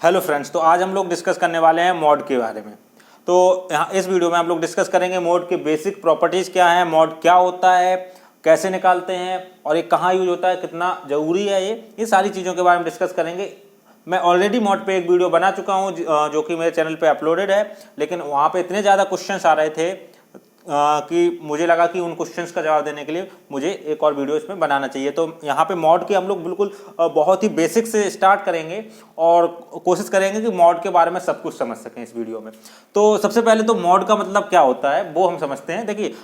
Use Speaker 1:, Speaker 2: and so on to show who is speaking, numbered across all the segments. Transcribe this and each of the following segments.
Speaker 1: Hello friends, तो आज हम लोग डिस्कस करने वाले हैं मॉड के बारे में। तो यहाँ इस वीडियो में हम लोग डिस्कस करेंगे मॉड के बेसिक प्रॉपर्टीज़ क्या है, मॉड क्या होता है, कैसे निकालते हैं और ये कहाँ यूज होता है, कितना ज़रूरी है, ये सारी चीज़ों के बारे में डिस्कस करेंगे। मैं ऑलरेडी मॉड पे एक वीडियो बना चुका हूँ जो कि मेरे चैनल पे अपलोडेड है, लेकिन वहाँ पे इतने ज़्यादा क्वेश्चंस आ रहे थे कि मुझे लगा कि उन क्वेश्चंस का जवाब देने के लिए मुझे एक और वीडियो इसमें बनाना चाहिए। तो यहाँ पे मॉड के हम लोग बिल्कुल बहुत ही बेसिक से स्टार्ट करेंगे और कोशिश करेंगे कि मॉड के बारे में सब कुछ समझ सकें इस वीडियो में। तो सबसे पहले तो मॉड का मतलब क्या होता है वो हम समझते हैं। देखिए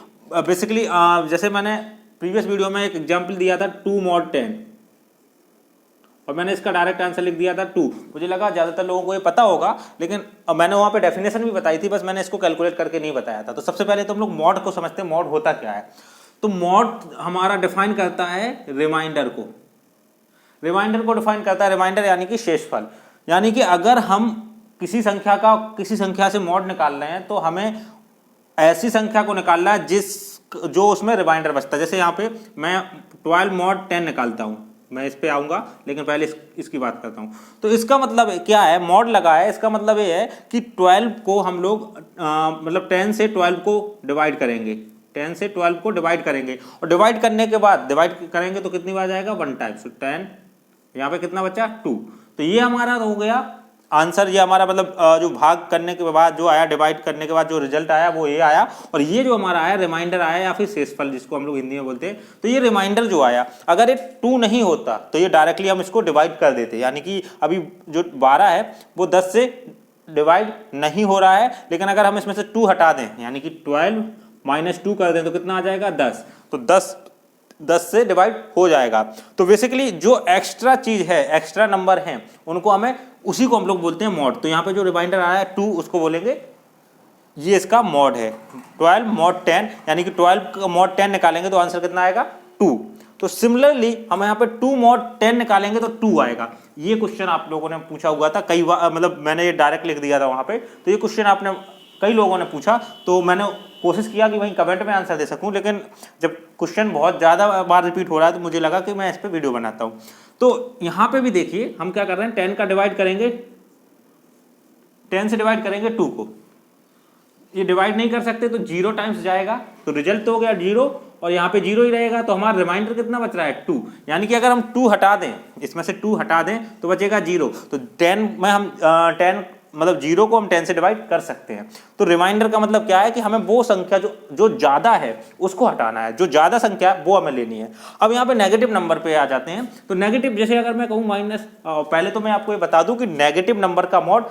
Speaker 1: बेसिकली जैसे मैंने प्रीवियस वीडियो में एक एग्जाम्पल दिया था 2 mod 10 और मैंने इसका डायरेक्ट आंसर लिख दिया था 2। मुझे लगा ज़्यादातर लोगों को ये पता होगा, लेकिन मैंने वहाँ पे डेफिनेशन भी बताई थी, बस मैंने इसको कैलकुलेट करके नहीं बताया था। तो सबसे पहले तो हम लोग मॉड को समझते हैं, मॉड होता क्या है। तो मॉड हमारा डिफाइन करता है रिमाइंडर को। रिमाइंडर को डिफाइन करता है, रिमाइंडर यानी कि शेषफल। यानी कि अगर हम किसी संख्या से मॉड निकाल रहे हैं तो हमें ऐसी संख्या को निकालना है जो उसमें रिमाइंडर बचता है। जैसे यहाँ पे मैं 12 mod 10 निकालता हूँ, मैं इस पे आऊंगा, लेकिन पहले इसकी बात करता हूँ। तो इसका मतलब क्या है, मॉड लगा है, इसका मतलब ये है कि 12 को हम लोग मतलब 10 से 12 को डिवाइड करेंगे, 10 से 12 को डिवाइड करेंगे और डिवाइड करने के बाद डिवाइड करेंगे तो कितनी बार जाएगा, 1 टाइम। सो 10, यहाँ पे कितना बचा 2। तो ये हमारा हो गया आंसर। ये हमारा मतलब जो भाग करने के बाद जो आया, डिवाइड करने के बाद जो रिजल्ट आया वो ये आया। और ये जो हमारा आया रिमाइंडर आया या फिर शेषफल जिसको हम लोग हिंदी में बोलते हैं। तो ये रिमाइंडर जो आया, अगर ये 2 नहीं होता तो ये डायरेक्टली हम इसको डिवाइड कर देते। यानी कि अभी जो 12 है वो 10 से डिवाइड नहीं हो रहा है, लेकिन अगर हम इसमें से 2 हटा दें यानी कि 12 - 2 कर दें तो कितना आ जाएगा 10। तो 10 से डिवाइड हो जाएगा। तो बेसिकली जो एक्स्ट्रा चीज है, एक्स्ट्रा नंबर हैं, उनको उसी को हम लोग बोलते हैं मॉड। तो यहाँ पे जो रिमाइंडर आया है 2, उसको बोलेंगे ये इसका मॉड है। 12 mod 10 यानी कि 12 mod 10 निकालेंगे तो आंसर कितना आएगा 2। तो सिमिलरली हम यहाँ पे 2 mod 10 निकालेंगे तो 2 आएगा। ये क्वेश्चन आप लोगों ने पूछा हुआ था कई बार, मतलब मैंने ये डायरेक्ट लिख दिया था वहाँ पे। तो ये क्वेश्चन आपने कई लोगों ने पूछा, तो मैंने कोशिश किया कि वहीं कमेंट में आंसर दे सकूं, लेकिन जब क्वेश्चन बहुत ज़्यादा बार रिपीट हो रहा है तो मुझे लगा कि मैं इस पर वीडियो बनाता हूं। तो यहाँ पे भी देखिए हम क्या कर रहे हैं, 10 का डिवाइड करेंगे, 10 से डिवाइड करेंगे 2 को। ये डिवाइड नहीं कर सकते तो 0 टाइम्स जाएगा, तो रिजल्ट तो हो गया 0 और यहाँ पे 0 ही रहेगा। तो हमारा रिमाइंडर कितना बच रहा है 2। यानी कि अगर हम 2 हटा दें, इसमें से 2 हटा दें तो बचेगा 0। तो 10 में हम 10 मतलब 0 को हम 10 से डिवाइड कर सकते हैं। तो रिमाइंडर का मतलब क्या है कि हमें वो संख्या जो ज़्यादा है उसको हटाना है, जो ज़्यादा संख्या वो हमें लेनी है। अब यहाँ पे नेगेटिव नंबर पे आ जाते हैं। तो नेगेटिव, जैसे अगर मैं कहूँ पहले तो मैं आपको ये बता दूं कि नेगेटिव नंबर का मॉड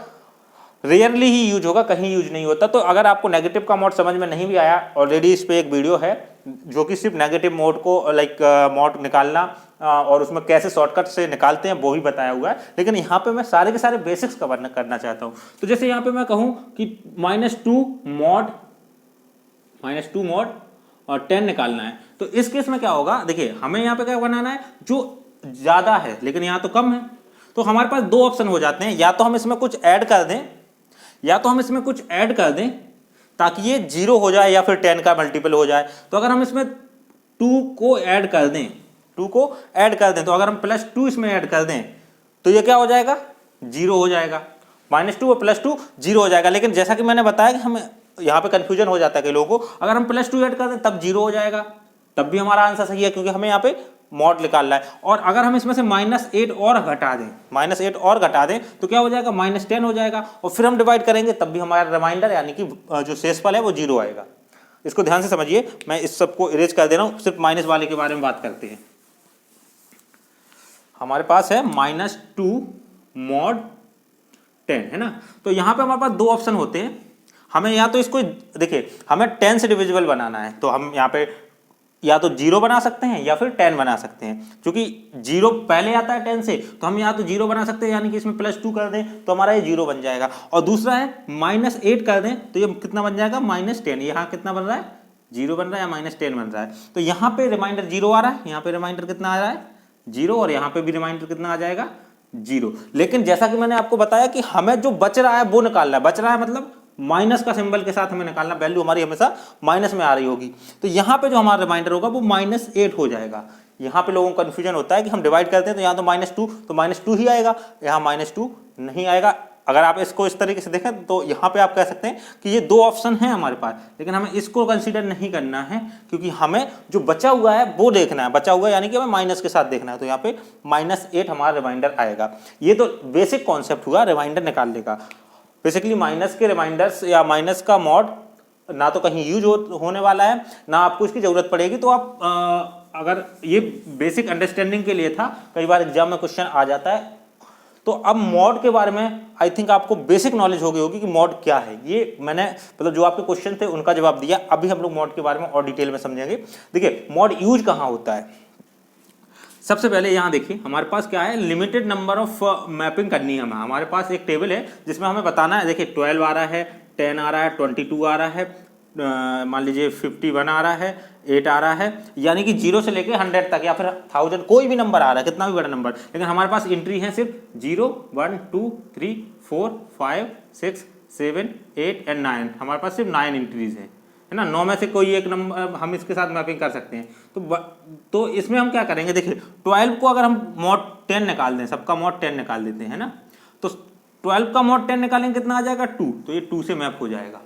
Speaker 1: रेयरली ही यूज होगा, कहीं यूज नहीं होता। तो अगर आपको नेगेटिव का मॉड समझ में नहीं भी आया, ऑलरेडी इस पे एक वीडियो है जो कि सिर्फ नेगेटिव मोड को मॉड निकालना और उसमें कैसे शॉर्टकट से निकालते हैं वो भी बताया हुआ है। लेकिन यहाँ पे मैं सारे के सारे बेसिक्स कवर करना चाहता हूँ। तो जैसे यहाँ पे मैं कहूँ कि -2 mod और 10 निकालना है, तो इस केस में क्या होगा, देखिए हमें यहाँ पे क्या बनाना है, जो ज़्यादा है लेकिन यहाँ तो कम है। तो हमारे पास 2 ऑप्शन हो जाते हैं, या तो हम इसमें कुछ ऐड कर दें ताकि ये 0 हो जाए या फिर 10 का मल्टीपल हो जाए। तो अगर हम इसमें 2 को ऐड कर दें तो अगर हम +2 इसमें ऐड कर दें तो ये क्या हो जाएगा 0 हो जाएगा। -2 और +2 0 हो जाएगा। लेकिन जैसा कि मैंने बताया कि हमें यहाँ पे कंफ्यूजन हो जाता है कई लोगों को, अगर हम +2 ऐड कर दें तब 0 हो जाएगा, तब भी हमारा आंसर सही है क्योंकि हमें यहाँ पे मॉड निकालना है। और अगर हम इसमें से -8 और घटा दें तो क्या हो जाएगा -10 हो जाएगा। और फिर हम डिवाइड करेंगे तब भी हमारा रिमाइंडर यानी कि जो शेषफल है वो 0 आएगा। इसको ध्यान से समझिए, मैं इस सबको इरेज कर दे रहा हूँ, सिर्फ माइनस वाले के बारे में बात करते हैं। हमारे पास है -2 mod 10 है ना। तो यहाँ पे हमारे पास 2 ऑप्शन होते हैं। हमें या तो इसको देखिए, हमें 10 से डिविजिबल बनाना है तो हम यहाँ पे या तो 0 बना सकते हैं या फिर 10 बना सकते हैं। क्योंकि 0 पहले आता है 10 से, तो हम या तो 0 बना सकते हैं, यानी कि इसमें +2 कर दें तो हमारा ये 0 बन जाएगा। और दूसरा है -8 कर दें तो ये कितना बन जाएगा -10। यहाँ कितना बन रहा है 0 बन रहा है या -10 बन रहा है। तो यहाँ पे रिमाइंडर 0 आ रहा है, यहाँ पे रिमाइंडर कितना आ रहा है 0, और यहाँ पे भी रिमाइंडर कितना आ जाएगा 0। लेकिन जैसा कि मैंने आपको बताया कि हमें जो बच रहा है वो निकालना है। बच रहा है मतलब माइनस का सिंबल के साथ हमें निकालना, वैल्यू हमारी हमेशा माइनस में आ रही होगी। तो यहाँ पे जो हमारा रिमाइंडर होगा वो -8 हो जाएगा। यहाँ पे लोगों को कंफ्यूजन होता है कि हम डिवाइड करते हैं तो यहाँ तो -2 तो -2 ही आएगा, यहाँ -2 नहीं आएगा। अगर आप इसको इस तरीके से देखें तो यहाँ पे आप कह सकते हैं कि ये 2 ऑप्शन हैं हमारे पास, लेकिन हमें इसको कंसीडर नहीं करना है क्योंकि हमें जो बचा हुआ है वो देखना है। बचा हुआ यानी कि हमें माइनस के साथ देखना है, तो यहाँ पे -8 हमारा रिमाइंडर आएगा। ये तो बेसिक कॉन्सेप्ट हुआ रिमाइंडर निकालने का। बेसिकली माइनस के रिमाइंडर्स या माइनस का मॉड ना तो कहीं यूज होने वाला है, ना आपको इसकी ज़रूरत पड़ेगी। तो आप अगर ये बेसिक अंडरस्टैंडिंग के लिए था, कई बार एग्जाम में क्वेश्चन आ जाता है। तो अब मॉड के बारे में आई थिंक आपको बेसिक नॉलेज हो गई होगी कि मॉड क्या है। ये मैंने मतलब जो आपके क्वेश्चन थे उनका जवाब दिया। अभी हम लोग मॉड के बारे में और डिटेल में समझेंगे। देखिए मॉड यूज कहाँ होता है। सबसे पहले यहाँ देखिए हमारे पास क्या है, लिमिटेड नंबर ऑफ मैपिंग करनी है हमारे पास एक टेबल है जिसमें हमें बताना है। देखिए 12 आ रहा है, 10 आ रहा है, 22 आ रहा है, मान लीजिए 51 आ रहा है, 8 आ रहा है, यानी कि 0 से लेके 100 तक या फिर 1000 कोई भी नंबर आ रहा है, कितना भी बड़ा नंबर। लेकिन हमारे पास एंट्री है सिर्फ 0, 1, 2, 3, 4, 5, 6, 7, 8 एंड 9। हमारे पास सिर्फ 9 एंट्रीज है ना। 9 में से कोई एक नंबर हम इसके साथ मैपिंग कर सकते हैं। तो इसमें हम क्या करेंगे, देखिए 12 को अगर हम मॉड 10 निकाल दें, सबका मॉड 10 निकाल देते हैं ना, तो 12 का मॉड 10 निकालेंगे कितना आ जाएगा 2, तो ये 2 से मैप हो जाएगा।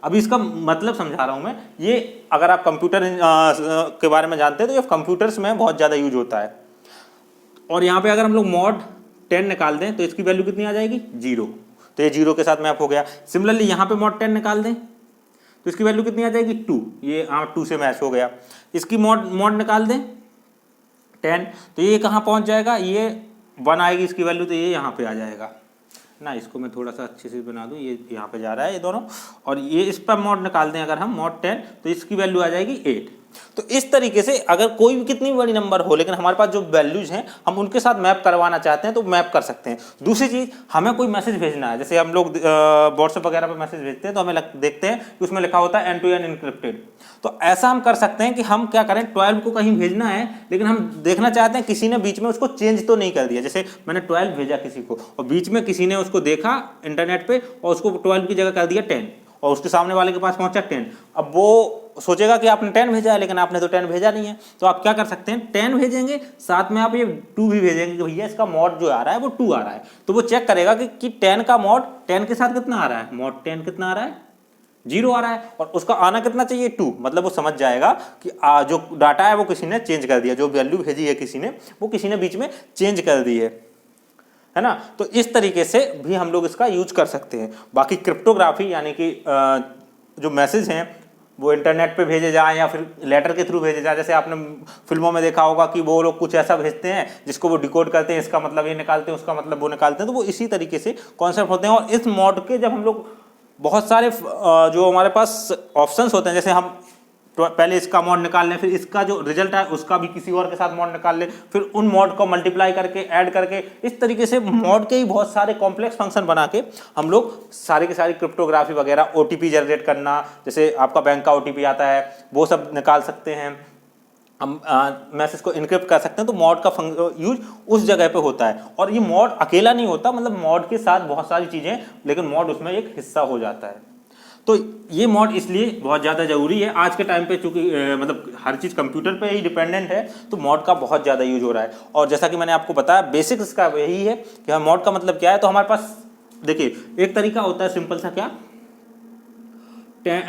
Speaker 1: अभी इसका मतलब समझा रहा हूं मैं। ये अगर आप कंप्यूटर के बारे में जानते हैं तो ये कंप्यूटर्स में बहुत ज़्यादा यूज होता है। और यहाँ पे अगर हम लोग मॉड 10 निकाल दें तो इसकी वैल्यू कितनी आ जाएगी 0, तो ये 0 के साथ मैप हो गया। सिमिलरली यहाँ पे मॉड 10 निकाल दें तो इसकी वैल्यू कितनी आ जाएगी 2, ये 2 से मैच हो गया। इसकी मॉड निकाल दें 10 तो ये कहाँ पहुँच जाएगा, ये 1 आएगी इसकी वैल्यू, तो ये यहाँ पे आ जाएगा ना। इसको मैं थोड़ा सा अच्छे से बना दूं, ये यहाँ पे जा रहा है ये दोनों, और ये इस पर मॉड निकाल दें अगर हम मॉड 10 तो इसकी वैल्यू आ जाएगी 8। तो इस तरीके से अगर कोई भी कितनी बड़ी नंबर हो लेकिन हमारे पास जो वैल्यूज हैं हम उनके साथ मैप करवाना चाहते हैं तो मैप कर सकते हैं। दूसरी चीज़, हमें कोई मैसेज भेजना है, जैसे हम लोग व्हाट्सएप वगैरह पर मैसेज भेजते हैं तो हमें देखते हैं कि उसमें लिखा होता है एंड टू एंड इनक्रिप्टेड। तो ऐसा हम कर सकते हैं कि हम क्या करें, 12 को कहीं भेजना है लेकिन हम देखना चाहते हैं किसी ने बीच में उसको चेंज तो नहीं कर दिया। जैसे मैंने 12 भेजा किसी को और बीच में किसी ने उसको देखा इंटरनेट पे और उसको 12 की जगह कर दिया 10 और उसके सामने वाले के पास पहुंचा 10। अब वो सोचेगा कि आपने 10 भेजा है लेकिन आपने तो 10 भेजा नहीं है। तो आप क्या कर सकते हैं, 10 भेजेंगे, साथ में आप ये 2 भी भेजेंगे कि भैया इसका मॉड जो आ रहा है वो 2 आ रहा है। तो वो चेक करेगा कि 10 का मॉड 10 के साथ कितना आ रहा है, मॉड 10 कितना आ रहा है 0 आ रहा है, और उसका आना कितना चाहिए 2। मतलब वो समझ जाएगा कि जो डाटा है वो किसी ने चेंज कर दिया, जो वैल्यू भेजी है किसी ने वो किसी ने बीच में चेंज कर दी है ना। तो इस तरीके से भी हम लोग इसका यूज कर सकते हैं। बाकी क्रिप्टोग्राफी यानी कि जो मैसेज हैं वो इंटरनेट पे भेजे जाएं या फिर लेटर के थ्रू भेजे जाएं। जैसे आपने फिल्मों में देखा होगा कि वो लोग कुछ ऐसा भेजते हैं जिसको वो डिकोड करते हैं, इसका मतलब ये निकालते हैं, उसका मतलब वो निकालते हैं। तो वो इसी तरीके से कॉन्सेप्ट होते हैं। और इस मॉड के जब हम लोग बहुत सारे जो हमारे पास ऑप्शंस होते हैं, जैसे हम पहले इसका मॉड निकाल लें, फिर इसका जो रिजल्ट है उसका भी किसी और के साथ मॉड निकाल लें, फिर उन मॉड को मल्टीप्लाई करके ऐड करके, इस तरीके से मॉड के ही बहुत सारे कॉम्प्लेक्स फंक्शन बना के हम लोग सारी की सारी क्रिप्टोग्राफी वगैरह, ओटीपी जनरेट करना, जैसे आपका बैंक का ओटीपी आता है वो सब निकाल सकते हैं हम, मैसेज को इनक्रिप्ट कर सकते हैं। तो मॉड का यूज उस जगह पे होता है। और ये मॉड अकेला नहीं होता, मतलब मॉड के साथ बहुत सारी चीज़ें, लेकिन मॉड उसमें एक हिस्सा हो जाता है। तो ये मॉड इसलिए बहुत ज़्यादा ज़रूरी है आज के टाइम पे, चूँकि मतलब हर चीज़ कंप्यूटर पे ही डिपेंडेंट है, तो मॉड का बहुत ज़्यादा यूज हो रहा है। और जैसा कि मैंने आपको बताया बेसिक्स इसका यही है कि हम मॉड का मतलब क्या है। तो हमारे पास देखिए एक तरीका होता है सिंपल सा, क्या,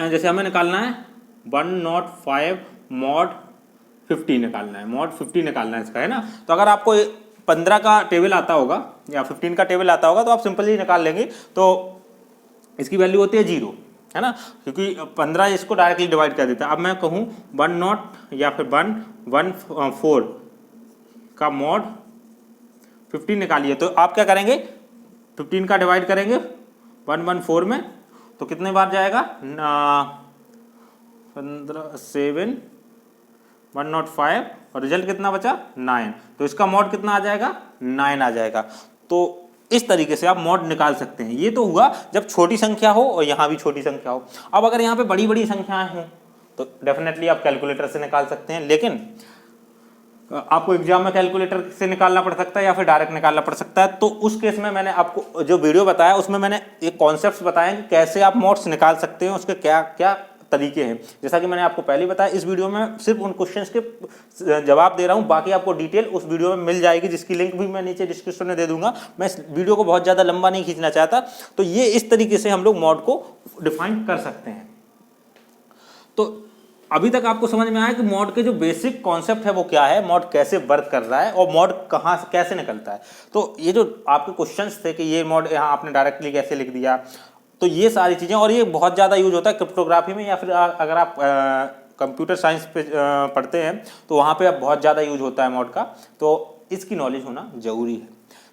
Speaker 1: जैसे हमें निकालना है 105 मॉड 50 निकालना है, मॉड 50 निकालना है इसका, है ना। तो अगर आपको 15 का टेबल आता होगा या 15 का टेबल आता होगा तो आप सिंपल ही निकाल लेंगे। तो इसकी वैल्यू होती है 0, है ना, क्योंकि 15 इसको डायरेक्टली डिवाइड कर देता है। अब मैं कहूँ 10 या फिर 114 का मॉड 15 निकालिए, तो आप क्या करेंगे, 15 का डिवाइड करेंगे 114 में, तो कितने बार जाएगा 15 7 105 और रिजल्ट कितना बचा 9। तो इसका मॉड कितना आ जाएगा 9 आ जाएगा। तो इस तरीके से आप मॉड निकाल सकते हैं। ये तो हुआ जब छोटी संख्या हो और यहाँ भी छोटी संख्या हो। अब अगर यहाँ पे बड़ी बड़ी संख्याएं हों तो डेफिनेटली आप कैलकुलेटर से निकाल सकते हैं, लेकिन आपको एग्जाम में कैलकुलेटर से निकालना पड़ सकता है या फिर डायरेक्ट निकालना पड़ सकता है। तो उस केस में मैंने आपको जो वीडियो बताया उसमें मैंने एक कॉन्सेप्ट बताया कि कैसे आप मॉड्स निकाल सकते हैं, उसके क्या क्या तरीके हैं। जैसा कि मैंने आपको पहले बताया, इस वीडियो में सिर्फ उन क्वेश्चंस के जवाब दे रहा हूं, बाकी आपको डिटेल उस वीडियो में मिल जाएगी, जिसकी लिंक भी मैं नीचे डिस्क्रिप्शन में दे दूंगा। मैं इस वीडियो को बहुत ज़्यादा लंबा नहीं खींचना चाहता। तो ये इस तरीके से हम लोग मॉड को डिफाइन कर सकते हैं। तो अभी तक आपको समझ में आया कि मॉड के जो बेसिक कॉन्सेप्ट है वो क्या है, मॉड कैसे वर्क कर रहा है और मॉड कहाँ से कैसे निकलता है। तो ये जो आपके क्वेश्चंस थे कि ये मॉड यहाँ आपने डायरेक्टली कैसे लिख दिया, तो ये सारी चीज़ें, और ये बहुत ज़्यादा यूज होता है क्रिप्टोग्राफी में, या फिर अगर आप कंप्यूटर साइंस पे पढ़ते हैं तो वहाँ पे अब बहुत ज़्यादा यूज होता है मॉड का। तो इसकी नॉलेज होना ज़रूरी है।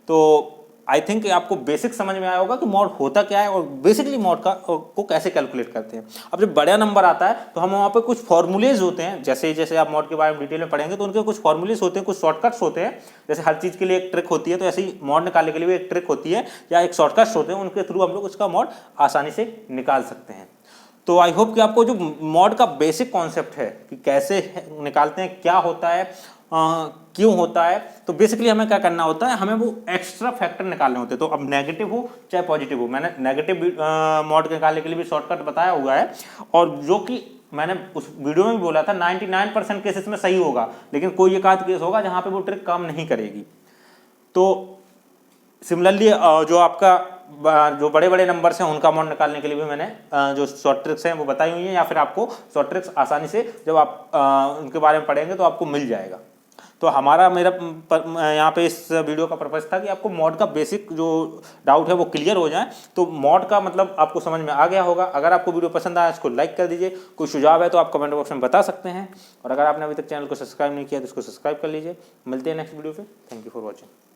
Speaker 1: तो आई थिंक आपको बेसिक समझ में आया होगा कि मॉड होता क्या है और बेसिकली मॉड को कैसे कैलकुलेट करते हैं। अब जब बड़ा नंबर आता है तो हम वहाँ पे कुछ फॉर्मूलेज होते हैं, जैसे जैसे आप मॉड के बारे में डिटेल में पढ़ेंगे तो उनके कुछ फॉर्मूलेज होते हैं, कुछ शॉर्टकट्स होते हैं। जैसे हर चीज़ के लिए एक ट्रिक होती है, तो ऐसे ही मॉड निकालने के लिए भी एक ट्रिक होती है या एक शॉर्टकट्स होते हैं, उनके थ्रू हम लोग उसका मॉड आसानी से निकाल सकते हैं। तो आई होप कि आपको जो मॉड का बेसिक कॉन्सेप्ट है कि कैसे निकालते हैं, क्या होता है, क्यों होता है, तो बेसिकली हमें क्या करना होता है, हमें वो एक्स्ट्रा फैक्टर निकालने होते हैं। तो अब नेगेटिव हो चाहे पॉजिटिव हो, मैंने नेगेटिव मॉड निकालने के लिए भी शॉर्टकट बताया हुआ है, और जो कि मैंने उस वीडियो में भी बोला था 99% केसेस में सही होगा, लेकिन कोई एक आध केस होगा जहाँ पे वो ट्रिक काम नहीं करेगी। तो सिमिलरली जो आपका जो बड़े बड़े नंबर्स हैं उनका मॉड निकालने के लिए भी मैंने जो शॉर्ट ट्रिक्स हैं वो बताई हुई हैं, या फिर आपको शॉर्ट ट्रिक्स आसानी से जब आप उनके बारे में पढ़ेंगे तो आपको मिल जाएगा। तो मेरा यहाँ पे इस वीडियो का पर्पस था कि आपको मॉड का बेसिक जो डाउट है वो क्लियर हो जाए। तो मॉड का मतलब आपको समझ में आ गया होगा। अगर आपको वीडियो पसंद आया इसको लाइक कर दीजिए, कोई सुझाव है तो आप कमेंट बॉक्स में बता सकते हैं, और अगर आपने अभी तक चैनल को सब्सक्राइब नहीं किया तो इसको सब्सक्राइब कर लीजिए। मिलते हैं नेक्स्ट वीडियो पे। Thank you for watching.